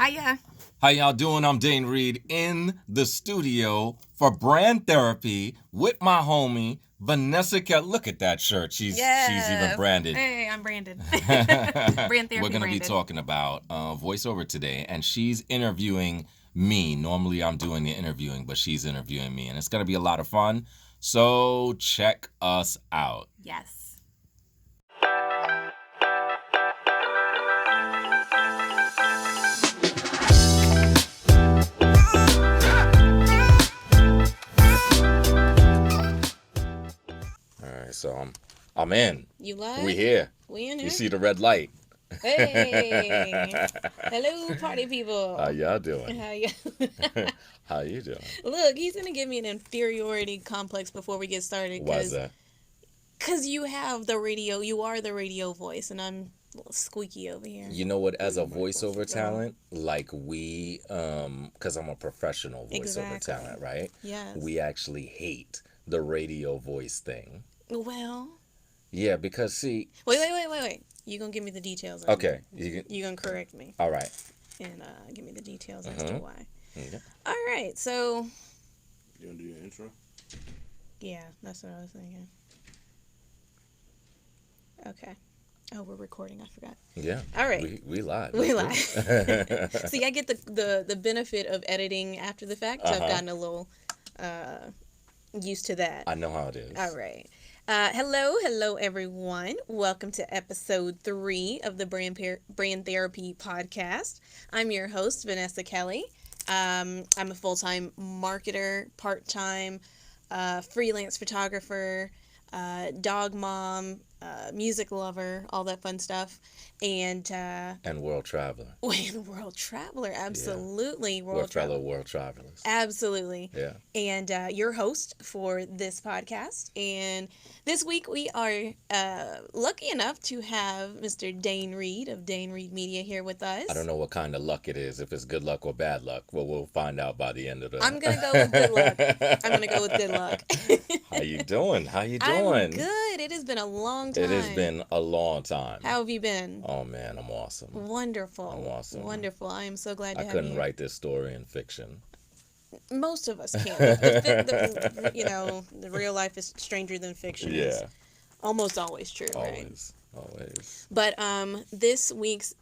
Hiya. How y'all doing? I'm Dane Reid in the studio for Brand Therapy with my homie Vanessa Kelly. Look at that shirt. She's even branded. Hey, I'm branded. Brand Therapy. We're gonna be talking about voiceover today, and she's interviewing me. Normally I'm doing the interviewing, but she's interviewing me, and it's gonna be a lot of fun. So check us out. Yes. All right, so I'm in. You live? We here. We in here? You see the red light. Hey. Hello, party people. How y'all doing? How you? How you doing? Look, he's gonna give me an inferiority complex before we get started. Why is that? Because you have the radio. You are the radio voice, and I'm a little squeaky over here. You know what? As a voiceover talent, like we, because I'm a professional voiceover talent, right? Yes. We actually hate the radio voice thing. Well. Yeah, because see. Wait. You gonna give me the details? Okay. You gonna correct me? All right. And give me the details as to why. Okay. All right. So. You wanna do your intro? Yeah, that's what I was thinking. Okay. Oh, we're recording. I forgot. Yeah. All right. We live. We live. See, I get the benefit of editing after the fact. So I've gotten a little used to that. I know how it is. All right. Hello, everyone. Welcome to episode 3 of the Brand Therapy podcast. I'm your host, Vanessa Kelly. I'm a full-time marketer, part-time freelance photographer, dog mom, music lover, all that fun stuff, and world traveler. World traveler, absolutely. Yeah. World travelers. Absolutely. Yeah. And your host for this podcast. And this week we are lucky enough to have Mr. Dane Reid of Dane Reid Media here with us. I don't know what kind of luck it is, if it's good luck or bad luck. Well, we'll find out by the end of the... I'm going to go with good luck. How you doing? I'm good. It has been a long time. It has been a long time. How have you been? Oh, man, I'm awesome. Wonderful. I'm awesome. Wonderful. I am so glad to have you. I couldn't write this story in fiction. Most of us can't. The real life is stranger than fiction. Yeah. Is almost always true, always, right? Always. But this week's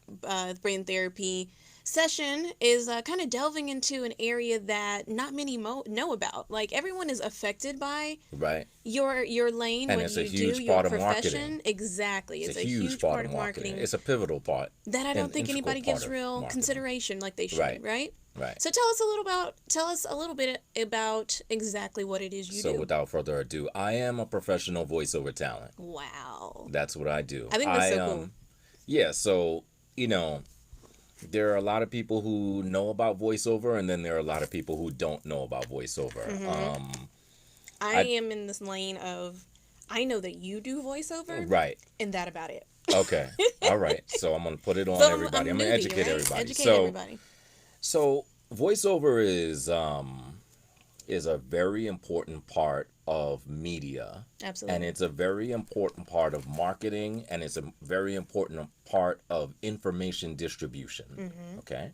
Brand Therapy session is kind of delving into an area that not many know about. Like, everyone is affected by your lane, and when it's you a huge do your part profession. Of marketing. Exactly. It's a huge part of marketing. It's a pivotal part. That I don't think anybody gives real consideration like they should, right? Right. So tell us a little bit about exactly what it is you do. So without further ado, I am a professional voiceover talent. Wow. That's what I do. I think that's so cool. Yeah, so, there are a lot of people who know about voiceover, and then there are a lot of people who don't know about voiceover. Mm-hmm. I am in this lane of, I know that you do voiceover. Right. And that about it. Okay. All right. So I'm going to put it on everybody. I'm going to educate everybody. Everybody. So voiceover is a very important part of media. Absolutely. And it's a very important part of marketing, and it's a very important part of information distribution. Mm-hmm. Okay?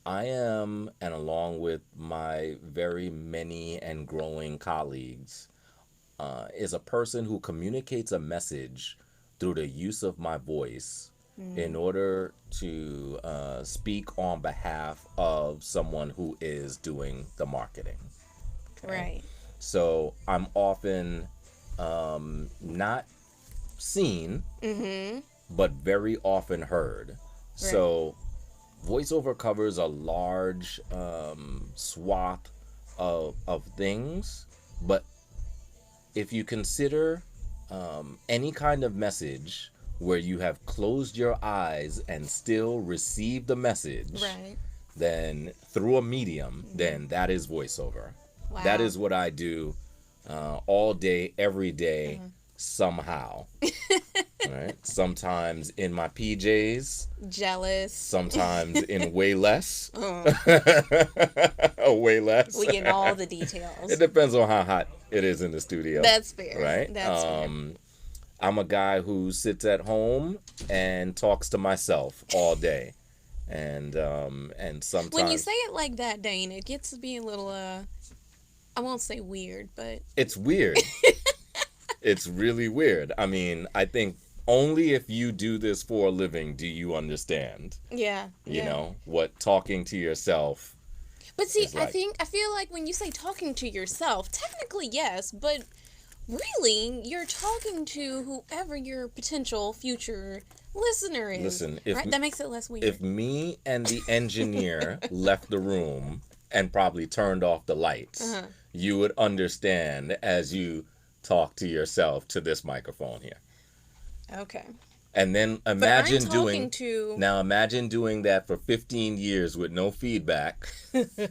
I am, and along with my very many and growing colleagues, is a person who communicates a message through the use of my voice in order to speak on behalf of someone who is doing the marketing. Okay? Right. So I'm often not seen, but very often heard. Right. So voiceover covers a large swath of things, but if you consider any kind of message where you have closed your eyes and still receive the message, then through a medium, then that is voiceover. Wow. That is what I do all day, every day, somehow. Right? Sometimes in my PJs. Jealous. Sometimes in way less. Way less. We get all the details. It depends on how hot it is in the studio. That's fair. Right? That's fair. I'm a guy who sits at home and talks to myself all day. and sometimes When you say it like that, Dane, it gets to be a little I won't say weird, but it's weird. It's really weird. I mean, I think only if you do this for a living do you understand, yeah, you yeah. know, what talking to yourself But see, is like. I feel like when you say talking to yourself, technically yes, but really you're talking to whoever your potential future listener is. Listen, right? That makes it less weird. if me and the engineer left the room and probably turned off the lights, you would understand as you talk to yourself to this microphone here. Okay. And then But I'm imagine talking to imagine doing that for 15 years with no feedback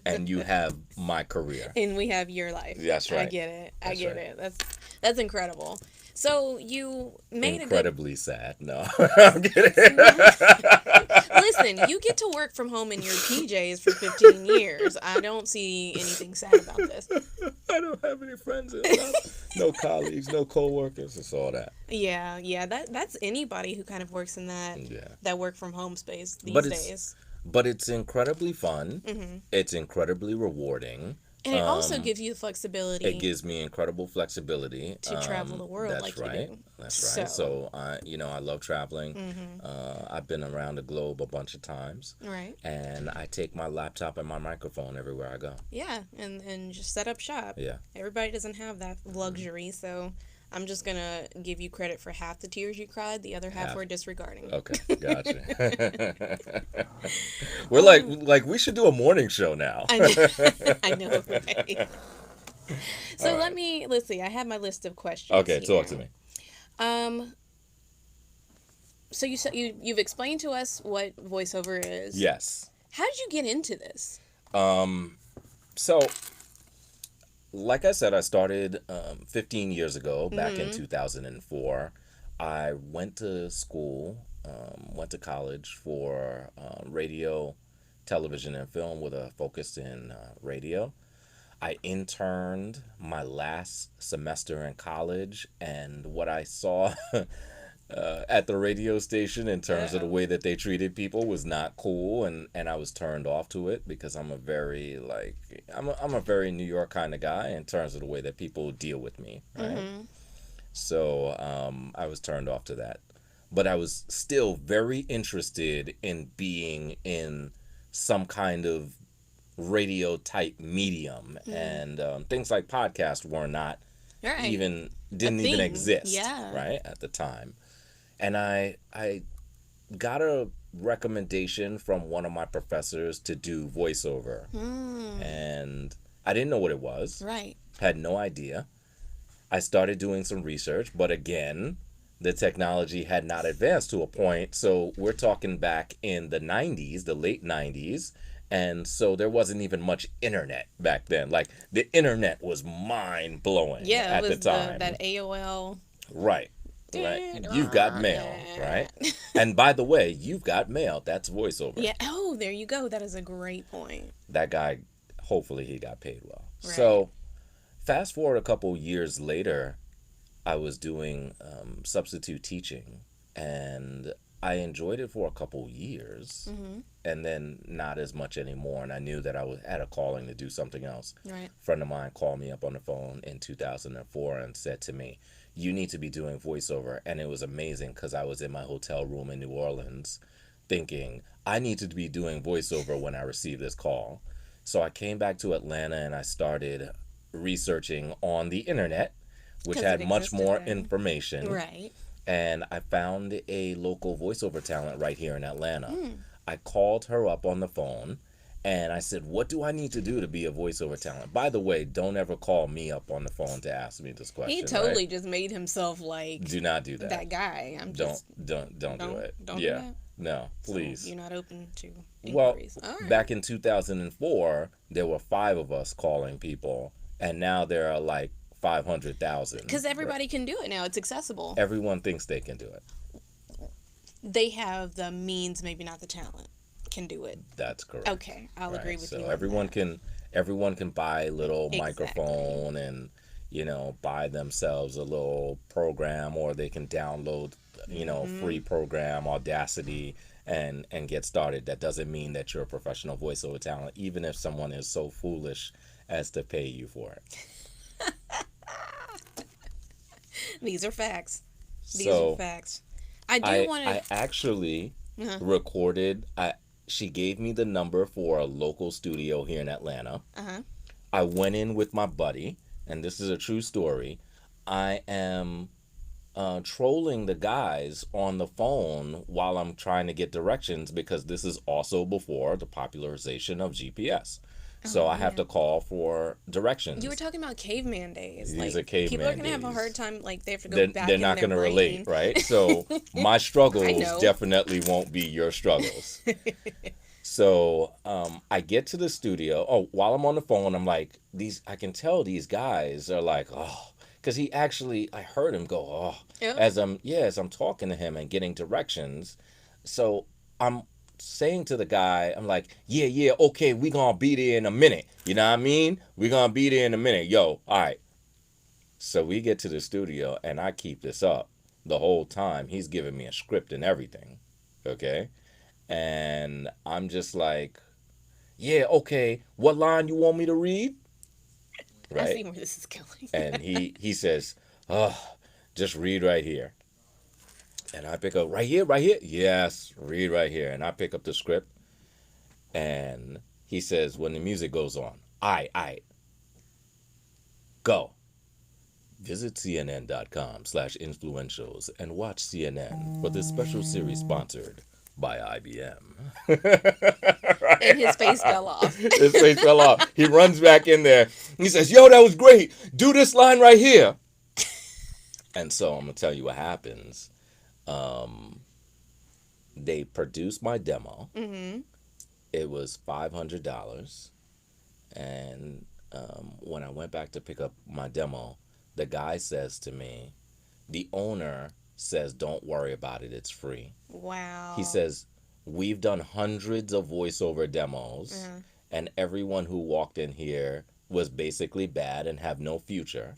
and you have my career. and we have your life. That's right. I get it. That's get right. it. That's incredible. So you made Incredibly sad. No, I'm kidding. Listen, you get to work from home in your PJs for 15 years. I don't see anything sad about this. I don't have any friends. No colleagues, no co-workers. It's all that. Yeah. That's anybody who kind of works in that work from home space these days. But it's incredibly fun. Mm-hmm. It's incredibly rewarding. And it also gives you the flexibility. It gives me incredible flexibility to travel the world like right. you do. That's right. So I love traveling. Mm-hmm. I've been around the globe a bunch of times. Right. And I take my laptop and my microphone everywhere I go. Yeah, and just set up shop. Yeah. Everybody doesn't have that luxury, so I'm just gonna give you credit for half the tears you cried. The other half we're disregarding. Okay, gotcha. We're like we should do a morning show now. I know, I know, right? So right. let's see. I have my list of questions. Okay, here. talk to me. So you've explained to us what voiceover is. Yes. How did you get into this? So, like I said, I started 15 years ago, back in 2004. I went to school, went to college for radio, television, and film with a focus in radio. I interned my last semester in college, and what I saw at the radio station in terms of the way that they treated people was not cool, and I was turned off to it because I'm a very I'm a very New York kind of guy in terms of the way that people deal with me, right? So I was turned off to that, but I was still very interested in being in some kind of radio type medium, and things like podcasts were not didn't even exist right at the time. And I got a recommendation from one of my professors to do voiceover, and I didn't know what it was. Right. Had no idea. I started doing some research, but again, the technology had not advanced to a point. So we're talking back in the 90s, the late 90s. And so there wasn't even much internet back then. Like, the internet was mind-blowing at the time. That AOL. Right. Right. You've got mail, right? And by the way, you've got mail. That's voiceover. Yeah. Oh, there you go. That is a great point. That guy, hopefully he got paid well. Right. So fast forward a couple years later, I was doing substitute teaching, and I enjoyed it for a couple years, and then not as much anymore. And I knew that I had a calling to do something else. Right. A friend of mine called me up on the phone in 2004 and said to me, "You need to be doing voiceover." And it was amazing because I was in my hotel room in New Orleans thinking, I need to be doing voiceover when I received this call. So I came back to Atlanta and I started researching on the internet, which had much more information. Right. And I found a local voiceover talent right here in Atlanta. I called her up on the phone and I said, "What do I need to do to be a voiceover talent?" By the way, don't ever call me up on the phone to ask me this question. He totally just made himself like. Do not do that. That guy. I'm don't just. do it. Don't do that. No, please. So you're not open to inquiries. Well, right. Back in 2004, there were 5 of us calling people, and now there are like 500,000. Because everybody can do it now. It's accessible. Everyone thinks they can do it. They have the means, maybe not the talent. Can do it. That's correct. Okay, I'll agree with you. So everyone can buy a little microphone and buy themselves a little program, or they can download free program, Audacity, and get started. That doesn't mean that you're a professional voiceover talent, even if someone is so foolish as to pay you for it. These are facts. These are So facts. I do I want I to. actually Uh recorded. She gave me the number for a local studio here in Atlanta. huh. I went in with my buddy, and this is a true story. I am trolling the guys on the phone while I'm trying to get directions because this is also before the popularization of GPS. So Oh I have to man. call for You were directions. talking about caveman days. These Like are people are caveman gonna have a hard days. time. Like they have to go They're back in not their going to relate, brain. right? So my I struggles know. definitely won't be your struggles. So I get to the studio. Oh, while I'm on the phone, I'm like, I can tell these guys are like, oh, because I heard him go, oh, Yep. as I'm talking to him and getting directions. So I'm saying to the guy, I'm like, yeah, yeah, okay, we gonna be there in a minute. You know what I mean? We gonna be there in a minute. Yo, all right. So we get to the studio and I keep this up the whole time. He's giving me a script and everything. Okay. And I'm just like, yeah, okay, what line you want me to read? I Right? see where this is going. And he says, oh, just read right here. And I pick up right here, right here. Yes, read right here. And I pick up the script and he says, when the music goes on, I, go. Visit CNN.com/influentials and watch CNN for this special series sponsored by IBM. And his face fell off. His face fell off. He runs back in there. He says, yo, that was great. Do this line right here. And so I'm going to tell you what happens. Um, they produced my demo. Mm-hmm. It was $500. And when I went back to pick up my demo, the guy says to me, the owner says, don't worry about it. It's free. Wow. He says, we've done hundreds of voiceover demos, Uh-huh. and everyone who walked in here was basically bad and have no future.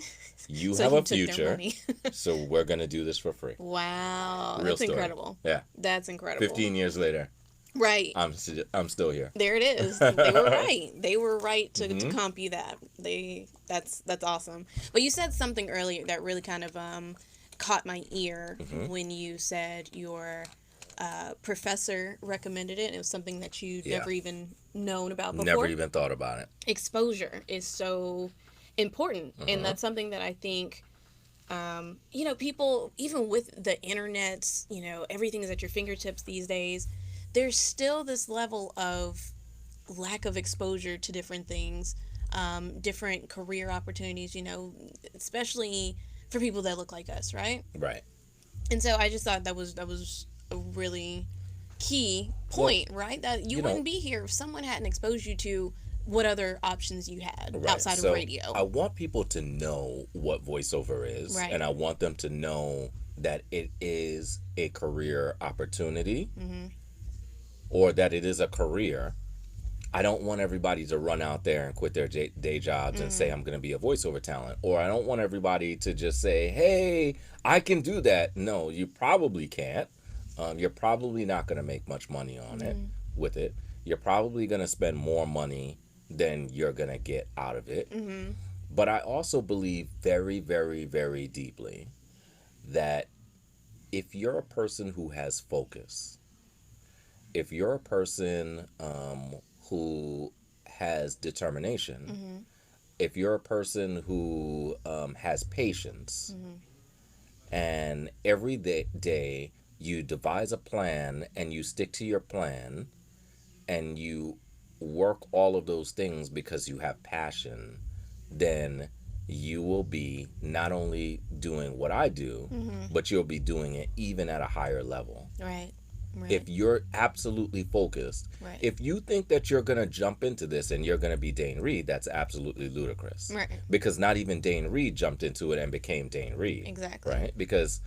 You So have he a took their future, money. so we're going to do this for free. Wow. Real That's story. incredible. Yeah. That's incredible. 15 years later, Right. I'm still here. There it is. They were right. They were right to Mhm. comp you that. That's awesome. But you said something earlier that really kind of caught my ear Mhm. when you said your professor recommended it. It was something that you'd Yeah. never even known about before. Never even thought about it. Exposure is so important, and that's something that I think people, even with the internet, everything is at your fingertips these days, there's still this level of lack of exposure to different things, different career opportunities, especially for people that look like us, right? Right. And so I just thought that was a really key Well, point, right? That you wouldn't be here if someone hadn't exposed you to what other options you had right. outside So of radio. I want people to know what voiceover is, Right. and I want them to know that it is a career opportunity Mm-hmm. or that it is a career. I don't want everybody to run out there and quit their day jobs and say, I'm going to be a voiceover talent. Or I don't want everybody to just say, hey, I can do that. No, you probably can't. You're probably not going to make much money on it with it. You're probably going to spend more money than you're going to get out of it. Mm-hmm. But I also believe very, very, very deeply that if you're a person who has focus, if you're a person who has determination, Mm-hmm. if you're a person who has patience, and every day you devise a plan and you stick to your plan and you work all of those things because you have passion, then you will be not only doing what I do, but you'll be doing it even at a higher level. Right. Right. If you're absolutely focused, Right. if you think that you're going to jump into this and you're going to be Dane Reid, that's absolutely ludicrous. Right. Because not even Dane Reid jumped into it and became Dane Reid. Exactly. Right? Because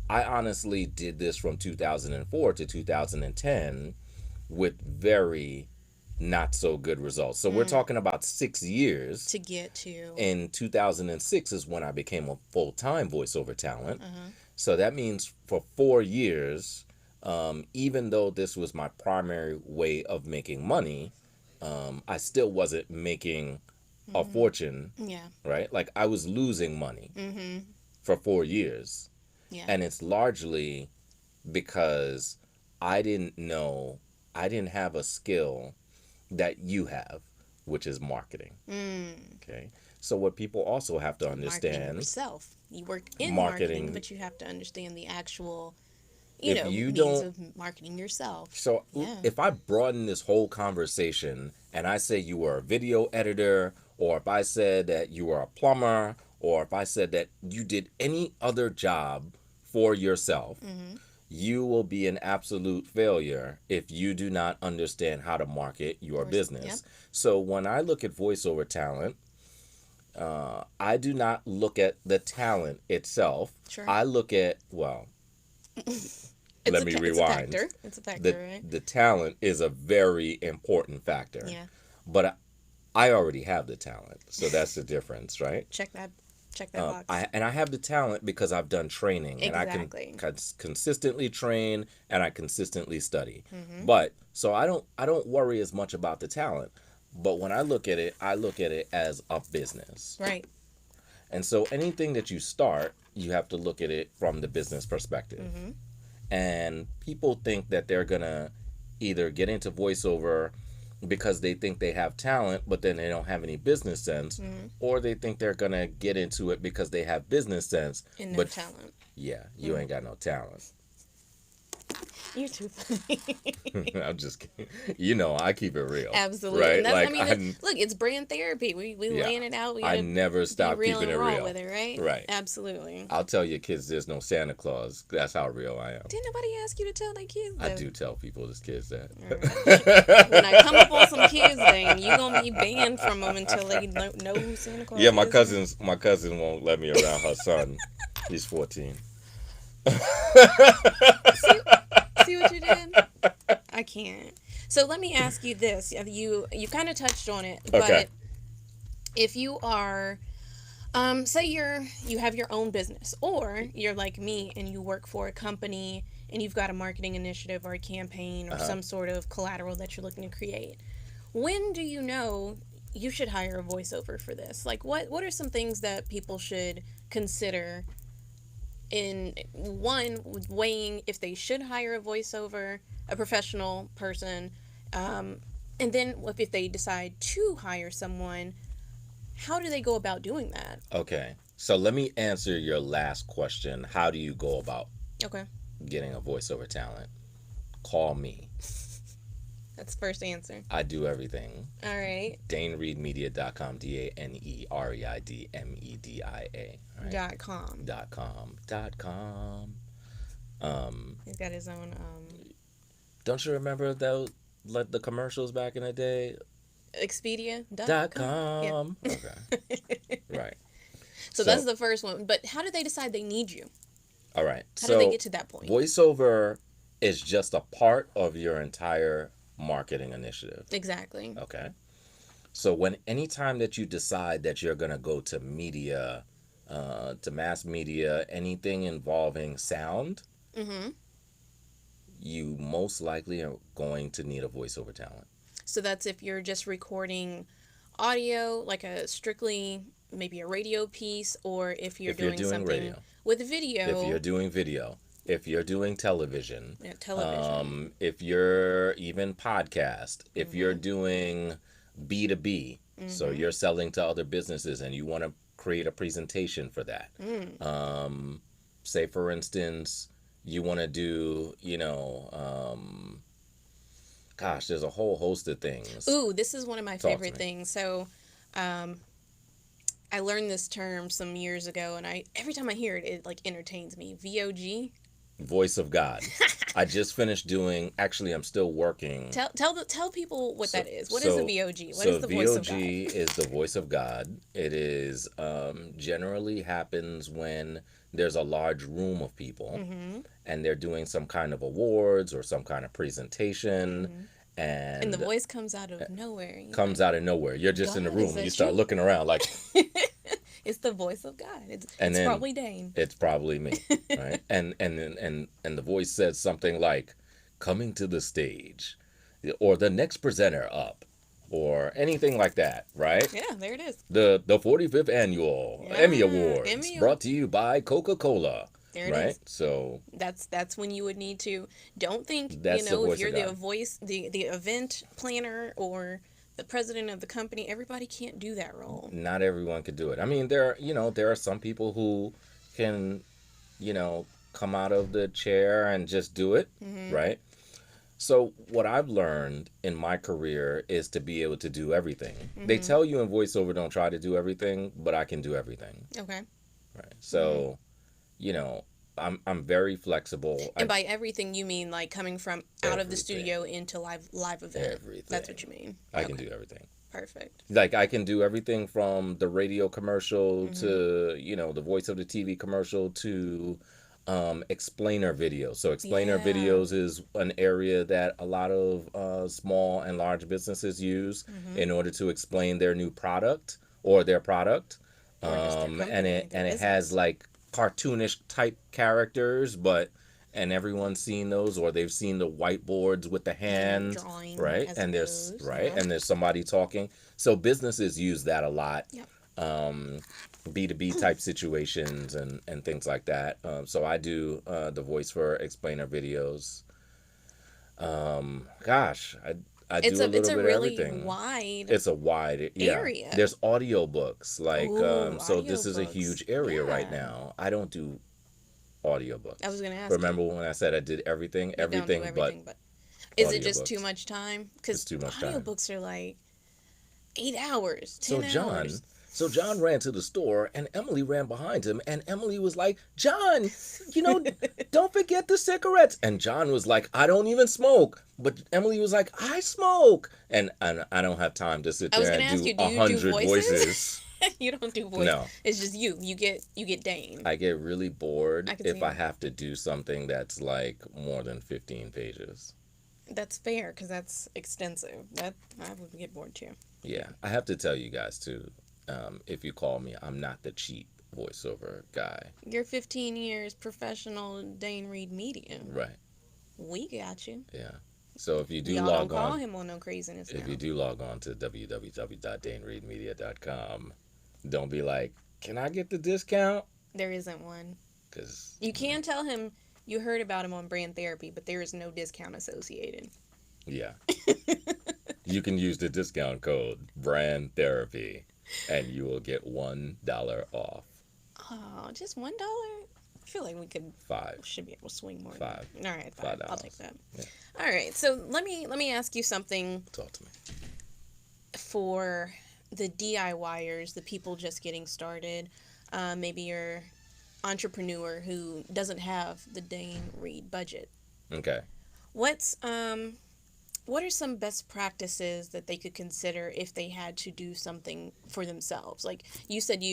I honestly did this from 2004 to 2010 with very not so good results. So we're talking about 6 years. To get to. In 2006 is when I became a full-time voiceover talent. Uh-huh. So that means for 4 years, even though this was my primary way of making money, I still wasn't making a fortune, Yeah. right? Like I was losing money Mm-hmm. for 4 years. Yeah. And it's largely because I didn't know, I didn't have a skill that you have, which is marketing. Okay. So what people also have to Marketing understand, yourself. You work in marketing, marketing, but you have to understand the actual, if you means don't, of marketing yourself. so Yeah. if I broaden this whole conversation and I say you were a video editor, or if I said that you were a plumber, or if I said that you did any other job for yourself, you will be an absolute failure if you do not understand how to market your business. Yep. So when I look at voiceover talent, I do not look at the talent itself. Sure. I look at, well, let me rewind. It's a factor, right? The talent is a very important factor. Yeah. But I already have the talent, so that's the difference, right? Check that box. I have the talent because I've done training, Exactly. and I can consistently train and I consistently study. Mm-hmm. But so I don't worry as much about the talent. But when I look at it as a business. Right. And so anything that you start, you have to look at it from the business perspective. Mm-hmm. And people think that they're gonna either get into voiceover because they think they have talent, but then they don't have any business sense, or they think they're gonna get into it because they have business sense And no but talent. yeah, you ain't got no talent. You're too funny. I'm just kidding. You know, I keep it real. Absolutely. Right? And that's, Like, look, it's brand therapy. We Yeah. laying it out. We I gotta never stop be real keeping it and raw real. with it, right? Right. Absolutely. I'll tell your kids there's no Santa Claus. That's how real I am. Didn't nobody ask you to tell their kids I that? do tell people there's kids that. When I come up on some kids thing, you gonna be banned from them until they know who Santa Claus Yeah, is. my cousin won't let me around her son. He's 14. See what you did? I can't. So let me ask you this. You kind of touched on it, but Okay. if you are, say you have your own business, or you're like me and you work for a company and you've got a marketing initiative or a campaign or some sort of collateral that you're looking to create, when do you know you should hire a voiceover for this? Like, what are some things that people should consider in one, weighing if they should hire a voiceover, a professional person, and then if they decide to hire someone, how do they go about doing that? Okay. So let me answer your last question. How do you go about Okay, getting a voiceover talent? Call me. that's the first answer. I do everything. All right. DaneReidMedia.com. DaneReidMedia. Right? .com. .com. He's got his own Don't you remember those, like the commercials back in the day? Expedia.com. .com. Okay. Right. So that's the first one. But how do they decide they need you? All right. How do they get to that point? Voiceover is just a part of your entire marketing initiative. Exactly. Okay. So anytime that you decide that you're going to go to media, to mass media, anything involving sound, you most likely are going to need a voiceover talent. So that's if you're just recording audio, like a strictly maybe a radio piece, or if you're doing something radio. with video. If you're doing video, if you're doing television, television. if you're even podcast, if you're doing B2B, so you're selling to other businesses and you want to create a presentation for that. Say, for instance, you want to do, gosh, there's a whole host of things. Ooh, this is one of my Talk to favorite me. things. So, I learned this term some years ago, and every time I hear it, it like entertains me. VOG. Voice of God. I just finished doing. Actually, I'm still working. Tell people what that is. What is a VOG? What is the voice of God? VOG is the voice of God. It is generally happens when there's a large room of people, and they're doing some kind of awards or some kind of presentation, and the voice comes out of nowhere. Out of nowhere. You're just in the room. You start looking around like. It's the voice of God. And It's then probably Dane. it's probably me, right? And the voice says something like, "Coming to the stage," or "the next presenter up," or anything like that, right? Yeah, there it is. The 45th annual Yeah, Emmy Awards Emmy brought to you by Coca-Cola, There it right? is. So That's when you would need to. Don't think, that's the if voice you're of the God. voice, the event planner or the president of the company, everybody can't do that role. Not everyone could do it. I mean, there are some people who can, come out of the chair and just do it, right? So what I've learned in my career is to be able to do everything. They tell you in voiceover, don't try to do everything, but I can do everything, Okay. right? So, you know, I'm very flexible. And by everything, you mean like coming from out of the Everything. studio into live event. Everything. That's what you mean. I can do everything. Perfect. Like I can do everything from the radio commercial to, the voice of the TV commercial to explainer videos. So explainer Yeah. videos is an area that a lot of small and large businesses use in order to explain their new product or their product. Or just their company, And their it has business. like cartoonish type characters, and everyone's seen those, or they've seen the whiteboards with the hand, drawing, right? I And there's suppose, right, yeah. and there's somebody talking. So businesses use that a lot. Yep. B2B type situations and things like that. So I do the voice for explainer videos. Gosh, I do a little It's a bit really of everything. wide It's a wide area. There's audiobooks like Ooh, so this is a audiobooks. huge area right Yeah. now. I don't do audiobooks. I was gonna ask. Remember when I said I did everything, You don't do everything, everything, but is it just audiobooks. too much time? Because It's too much time. audiobooks are like 8 hours, So 10 John, hours. so John ran to the store and Emily ran behind him and Emily was like, "John, don't forget the cigarettes." And John was like, "I don't even smoke." But Emily was like, "I smoke." And I don't have time to sit I was there gonna and ask you, do do you do 100 voices? voices. You don't do voice. No. It's just you. You get Dane. I get really bored I can if see I it. have to do something that's like more than 15 pages. That's fair because that's extensive. That I would get bored too. Yeah, I have to tell you guys too, if you call me, I'm not the cheap voiceover guy. You're 15 years professional Dane Reid media. Right, We got you. yeah. So if you do Y'all don't log call on, him on no craziness if now. you do log on to www.danereidmedia.com, don't be like, "Can I get the discount?" There isn't one. Because You can tell him you heard about him on Brand Therapy, but there is no discount associated. yeah, you can use the discount code Brand Therapy, and you will get $1 off. Oh, just $1? I feel like we should be able to swing more. Five. All right, fine. I'll take that. Yeah. All right, so let me ask you something Talk to me. for the DIYers, the people just getting started. Maybe you're entrepreneur who doesn't have the Dane Reid budget. Okay. What are some best practices that they could consider if they had to do something for themselves? Like you said,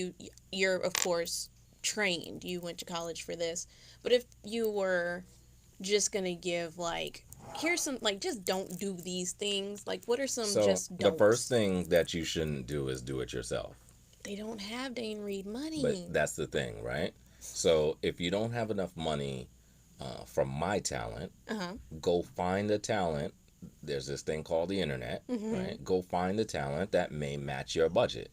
you're of course trained. You went to college for this, but if you were just gonna give here's some just don't do these things. Like what are some So just the don'ts? first thing that you shouldn't do is do it yourself. They don't have Dane Reid money. But that's the thing, right? So if you don't have enough money from my talent, go find a talent. There's this thing called the internet, right? Go find the talent that may match your budget.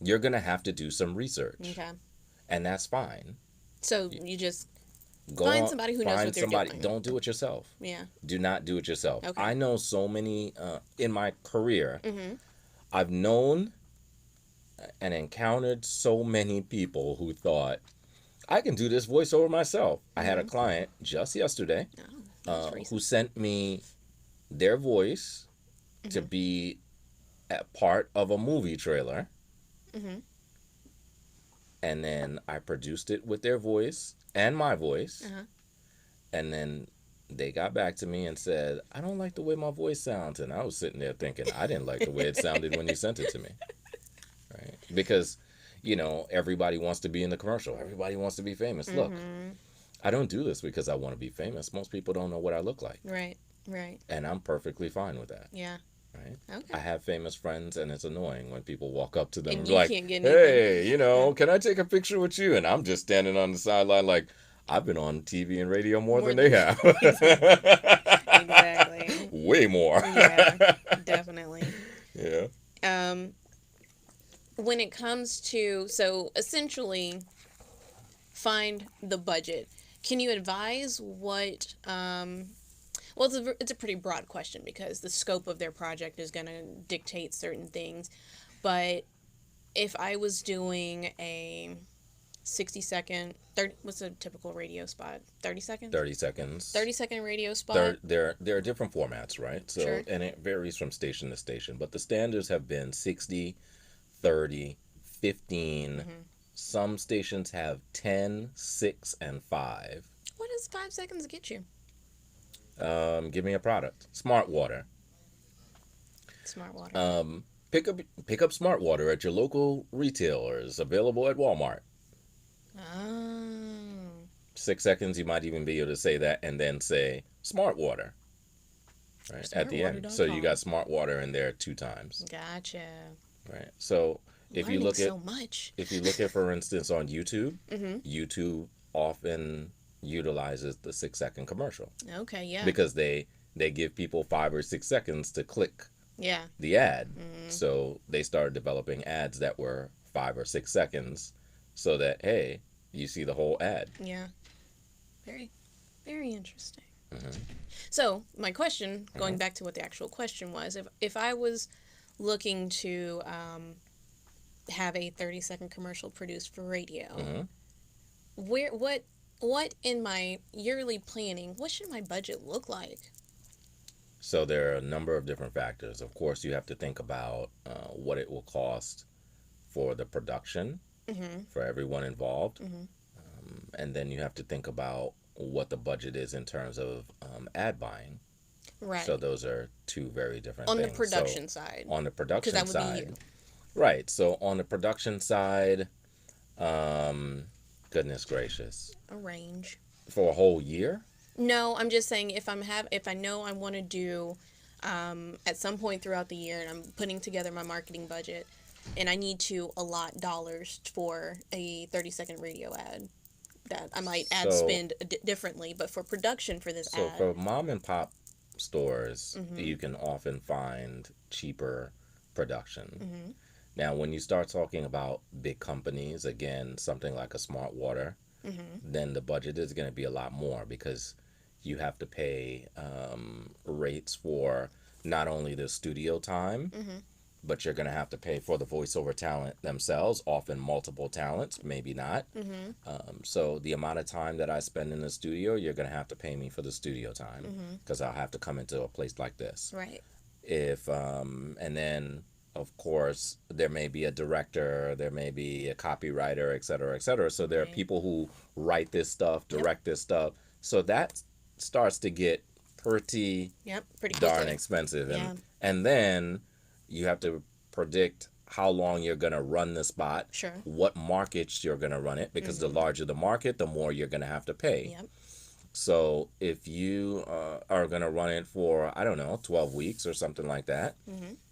You're going to have to do some research. Okay. And that's fine. So you just Go find somebody who knows find what they're somebody. doing. Don't do it yourself. Yeah. Do not do it yourself. Okay. I know so many, in my career, I've known and encountered so many people who thought, I can do this voiceover myself. I had a client just yesterday That's recent. who sent me their voice to be a part of a movie trailer. And then I produced it with their voice and my voice. And then they got back to me and said, I don't like the way my voice sounds. And I was sitting there thinking, I didn't like the way it sounded when you sent it to me. Right? Because, everybody wants to be in the commercial. Everybody wants to be famous. Look, I don't do this because I want to be famous. Most people don't know what I look like. Right. And I'm perfectly fine with that. Yeah. Right? Okay. I have famous friends, and it's annoying when people walk up to them And and you be like, can't get anything. "Hey, can I take a picture with you?" And I'm just standing on the sideline like, I've been on TV and radio more than they have. Exactly. Way more. Yeah, definitely. Yeah. When it comes to, so essentially, find the budget. Can you advise what, well, it's a pretty broad question because the scope of their project is going to dictate certain things. But if I was doing a 60-second, 30, what's a typical radio spot? 30 seconds? 30 seconds. 30-second radio spot? There are different formats, right? So, Sure. and it varies from station to station, but the standards have been 60, 30, 15. Mm-hmm. Some stations have 10, 6, and 5. What does 5 seconds get you? Give me a product. Smart water. Smart water. Pick up Smart Water at your local retailers, available at Walmart. Oh. 6 seconds, you might even be able to say that and then say Smart Water. Right at the end. So you got Smart Water in there 2 times. Gotcha. Right. So if you look at so much. if you look at, for instance, on YouTube, Mm-hmm. YouTube often utilizes the 6-second commercial. Okay, yeah. Because they give people 5 or 6 seconds to click Yeah. the ad. Mm-hmm. So they started developing ads that were 5 or 6 seconds so that, hey, you see the whole ad. Yeah. Very, very interesting. Mm-hmm. So my question, going back to what the actual question was, if I was looking to have a 30-second commercial produced for radio, Mm-hmm. what in my yearly planning, what should my budget look like? So there are a number of different factors. Of course, you have to think about what it will cost for the production, Mm-hmm. for everyone involved. Mm-hmm. And then you have to think about what the budget is in terms of ad buying. Right. So those are 2 very different on things. the production side. On the production 'Cause that would be side. you. Right. So on the production side, goodness gracious. A range. For a whole year? No, I'm just saying if I know I want to do at some point throughout the year and I'm putting together my marketing budget and I need to allot dollars for a 30-second radio ad, that I might spend differently, but for production for this So ad. for mom and pop stores, you can often find cheaper production. Mm-hmm. Now, when you start talking about big companies, again, something like a Smart Water, then the budget is going to be a lot more because you have to pay rates for not only the studio time, but you're going to have to pay for the voiceover talent themselves, often multiple talents, maybe not. So the amount of time that I spend in the studio, you're going to have to pay me for the studio time because I'll have to come into a place like this. Right. And then, of course, there may be a director, there may be a copywriter, et cetera, et cetera. So there are people who write this stuff, direct this stuff. So that starts to get pretty darn expensive. And then you have to predict how long you're going to run the spot, Sure. what markets you're going to run it, because the larger the market, the more you're going to have to pay. Yep. So if you are going to run it for, 12 weeks or something like that,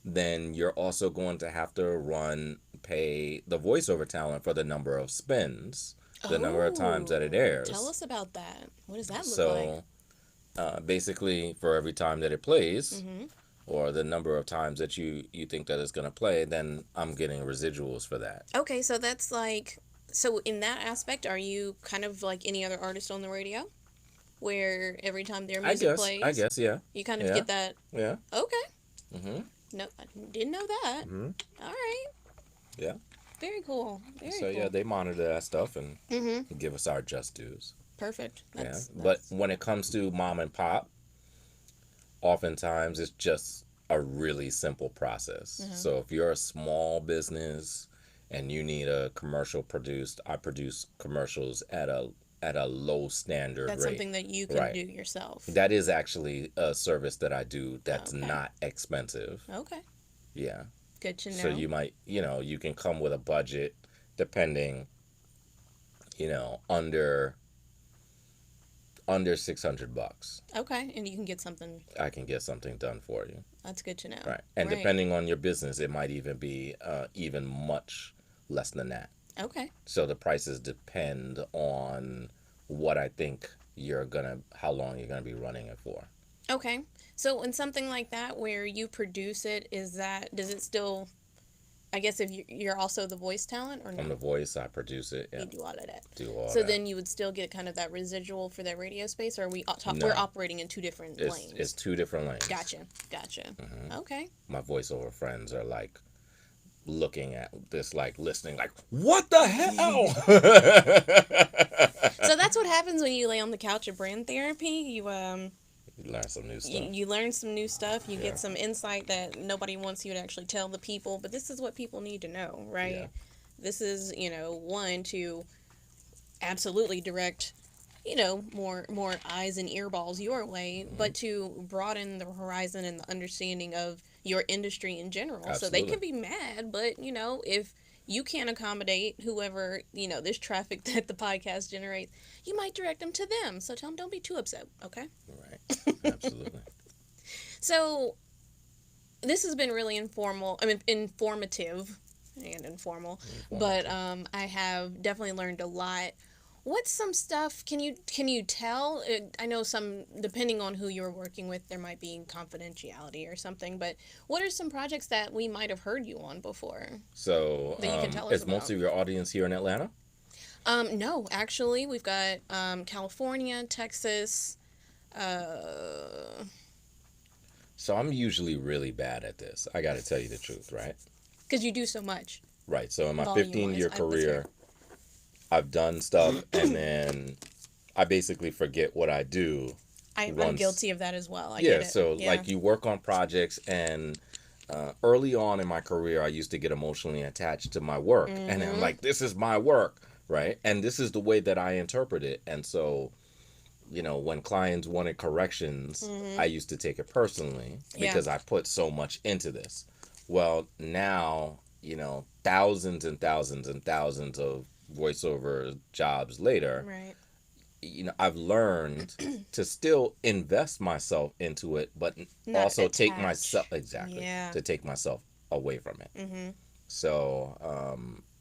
then you're also going to have to pay the voiceover talent for the number of spins, the number of times that it airs. Tell us about that. What does that look like? Basically, for every time that it plays, or the number of times that you think that it's going to play, then I'm getting residuals for that. Okay, so that's like, so in that aspect, are you kind of like any other artist on the radio? Where every time their music plays? I guess, yeah. You kind of get that? Yeah. Okay. No, I didn't know that. All right. Yeah. Very cool. Very So, cool. yeah, they monitor that stuff and give us our just dues. Perfect. But when it comes to mom and pop, oftentimes it's just a really simple process. So if you're a small business and you need a commercial produced, I produce commercials at a low standard That's rate. something that you can do yourself. That is actually a service that I do that's not expensive. Okay. Yeah. Good to know. So you might, you can come with a budget depending, under under $600. Okay, and you can get something. I can get something done for you. That's good to know. Right. And depending on your business, it might even be even much less than that. Okay. So the prices depend on what I think how long you're gonna be running it for. Okay. So in something like that where you produce it, does it still, I guess if you're also the voice talent or no? I'm the voice, I produce it. Yeah. You do all of that. So then you would still get kind of that residual for that radio space, or we're operating in two different lanes? It's two different lanes. Gotcha. Mm-hmm. Okay. My voiceover friends are like looking at this, like listening, like, what the hell? So that's what happens when you lay on the couch of brand therapy. You learn some new stuff. You learn some new stuff. You get some insight that nobody wants you to actually tell the people, but this is what people need to know, right? Yeah. This is, one, to absolutely direct, more eyes and earballs your way, but to broaden the horizon and the understanding of your industry in general. Absolutely. So they can be mad, but, if you can't accommodate whoever, this traffic that the podcast generates, you might direct them to them. So tell them, don't be too upset, okay? Right. Absolutely. So this has been really informative and informal. But I have definitely learned a lot. What's some stuff, can you tell? I know depending on who you're working with, there might be confidentiality or something, but what are some projects that we might have heard you on before? So, that you can tell us is about? most of your audience here in Atlanta? No, actually, we've got California, Texas. So I'm usually really bad at this. I got to tell you the truth, right? Because you do so much. Right. So in my 15-year career, I've done stuff and then I basically forget what I do. I'm guilty of that as well. I get it. So like you work on projects and early on in my career, I used to get emotionally attached to my work. Mm-hmm. And I'm like, this is my work, right? And this is the way that I interpret it. And so, when clients wanted corrections, mm-hmm. I used to take it personally because I put so much into this. Well, now, thousands and thousands and thousands of voiceover jobs later, right. I've learned to still invest myself into it, but not also attached. take myself to take myself away from it. Mm-hmm. So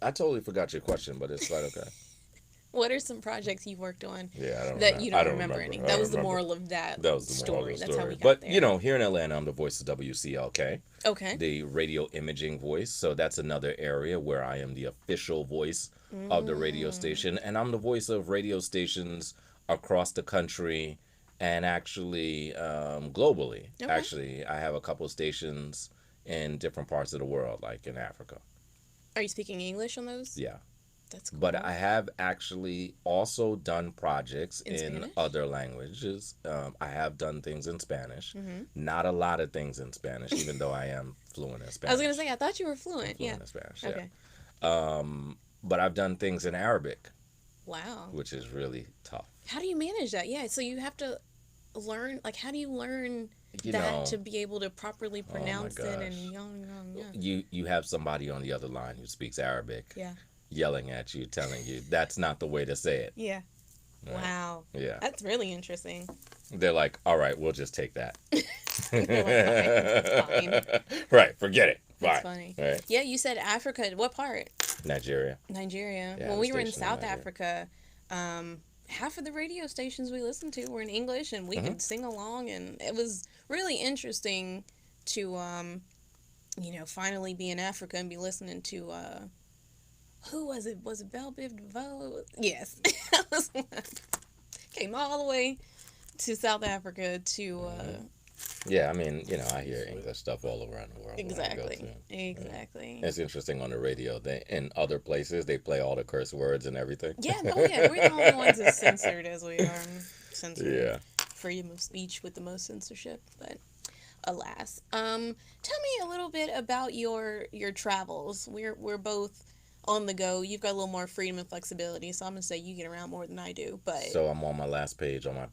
I totally forgot your question, but it's like, okay. What are some projects you've worked on you don't remember any? That was the moral of that was the story. Moral of the That's story. how we got there. But here in Atlanta, I'm the voice of WCLK. Okay. The radio imaging voice. So that's another area where I am the official voice of the radio station, and I'm the voice of radio stations across the country and actually globally. Okay. Actually, I have a couple of stations in different parts of the world, like in Africa. Are you speaking English on those? Yeah. That's cool. But I have actually also done projects in other languages. I have done things in Spanish. Mm-hmm. Not a lot of things in Spanish, even though I am fluent in Spanish. I was going to say, I thought you were fluent. I'm fluent in Spanish, okay. Yeah. But I've done things in Arabic. Wow. Which is really tough. How do you manage that? Yeah, so you have to learn, how do you learn to be able to properly pronounce it and You have somebody on the other line who speaks Arabic. Yeah. Yelling at you, telling you that's not the way to say it. Yeah. Right? Wow. Yeah. That's really interesting. They're like, all right, we'll just take that. Fine. Right, forget it. That's funny. Right. Yeah, you said Africa. What part? Nigeria. Yeah, when we were in South Africa, half of the radio stations we listened to were in English, and we could sing along, and it was really interesting to, finally be in Africa and be listening to, who was it? Was it Belle Biv DeVoe? Yes. Came all the way to South Africa to... Yeah, I mean, I hear English stuff all around the world. Exactly. It's interesting on the radio. In other places, they play all the curse words and everything. Yeah, we're the only ones as censored as we are. Censored. Yeah. Freedom of speech with the most censorship, but alas. Tell me a little bit about your travels. We're both on the go. You've got a little more freedom and flexibility, so I'm gonna say you get around more than I do. But so I'm on my last page on my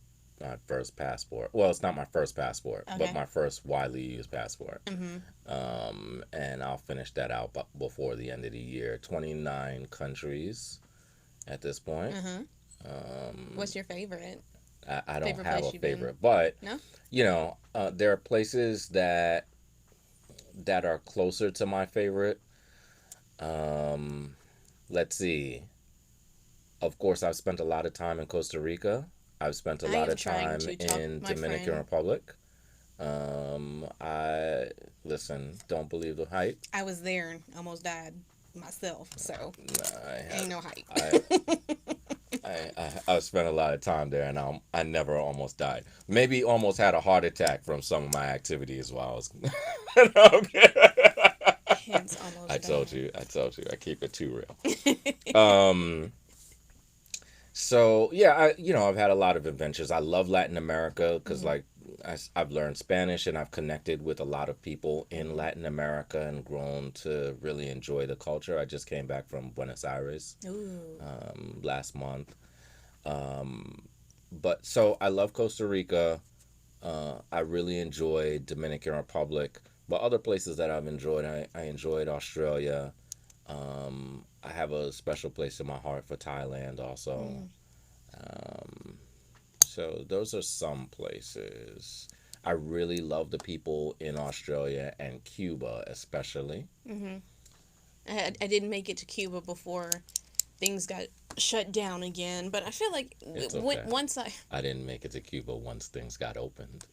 first passport. Well, it's not my first passport, but my first widely used passport. Mm-hmm. And I'll finish that out before the end of the year. 29 countries at this point. Mm-hmm. What's your favorite? I don't Favorite have place a you've been? favorite, but No? there are places that are closer to my favorite. Um, let's see. Of course, I've spent a lot of time in Costa Rica. I've spent a I lot am of trying time to talk in my Dominican friend. Republic. I listen. Don't believe the hype. I was there and almost died myself, so I ain't have. no hype. I I've spent a lot of time there, and I never almost died. Maybe almost had a heart attack from some of my activities while I was. Okay. Hence, I almost told died. you. I told you. I keep it too real. So yeah, I've had a lot of adventures. I love Latin America because Mhm. like I've learned Spanish and I've connected with a lot of people in Mhm. Latin America and grown to really enjoy the culture. I just came back from Buenos Aires Ooh. last month. Um, but so I love Costa Rica. I really enjoyed Dominican Republic. But other places that I've enjoyed, I enjoyed Australia. I have a special place in my heart for Thailand also. Mm. Um, so those are some places. I really love the people in Australia and Cuba, especially. Mhm. I didn't make it to Cuba before things got shut down again, but I feel like It's okay. once I didn't make it to Cuba once things got opened.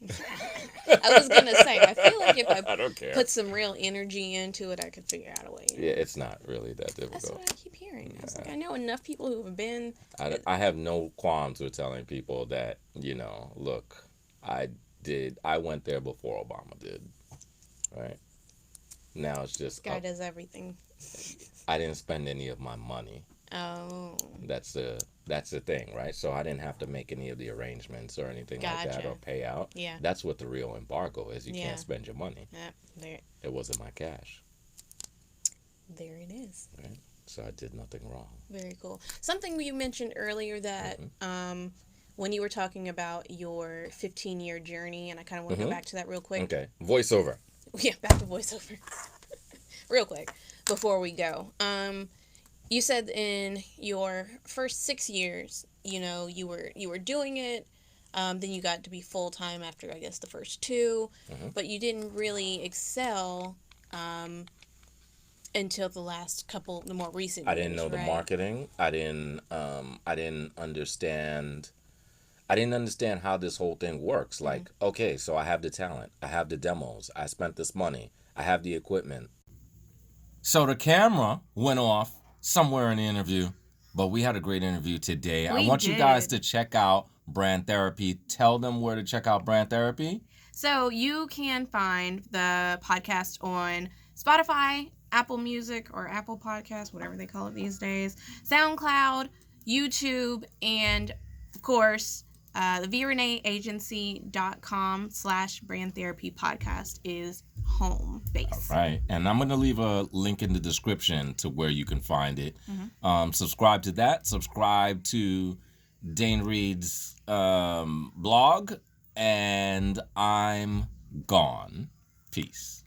I was gonna say, I feel like if I I don't care. put some real energy into it, I could figure out a way. Yeah, it's not really that That's difficult. what I keep hearing. I was like, I know enough people who have been. I have no qualms with telling people that, look, I went there before Obama did, right? Now it's This just guy up. does everything. I didn't spend any of my money. Oh, That's the thing, right? So I didn't have to make any of the arrangements or anything like that gotcha. or pay out. Yeah, That's what the real embargo is. You yeah, can't spend your money. yeah. There, It wasn't my cash, there it is. right? So I did nothing wrong. Very cool. Something you mentioned earlier that when you were talking about your 15-year journey, and I kind of want to go back to that real quick. Okay. Voiceover. Yeah, back to voiceover, real quick before we go. You said in your first 6 years, you were doing it. Then you got to be full time after I guess the first two, but you didn't really excel until the last couple, the more recent I years, didn't know the right? marketing. I didn't understand. I didn't understand how this whole thing works. Like, okay, so I have the talent, I have the demos, I spent this money, I have the equipment. So the camera went off somewhere in the interview, but we had a great interview today. I want you guys to check out Brand Therapy. Tell them where to check out Brand Therapy. So you can find the podcast on Spotify, Apple Music, or Apple Podcasts, whatever they call it these days, SoundCloud, YouTube, and of course, the VReneeAgency.com/brand therapy podcast is home base. Right. And I'm going to leave a link in the description to where you can find it. Subscribe to that. Subscribe to Dane Reid's blog. And I'm gone. Peace.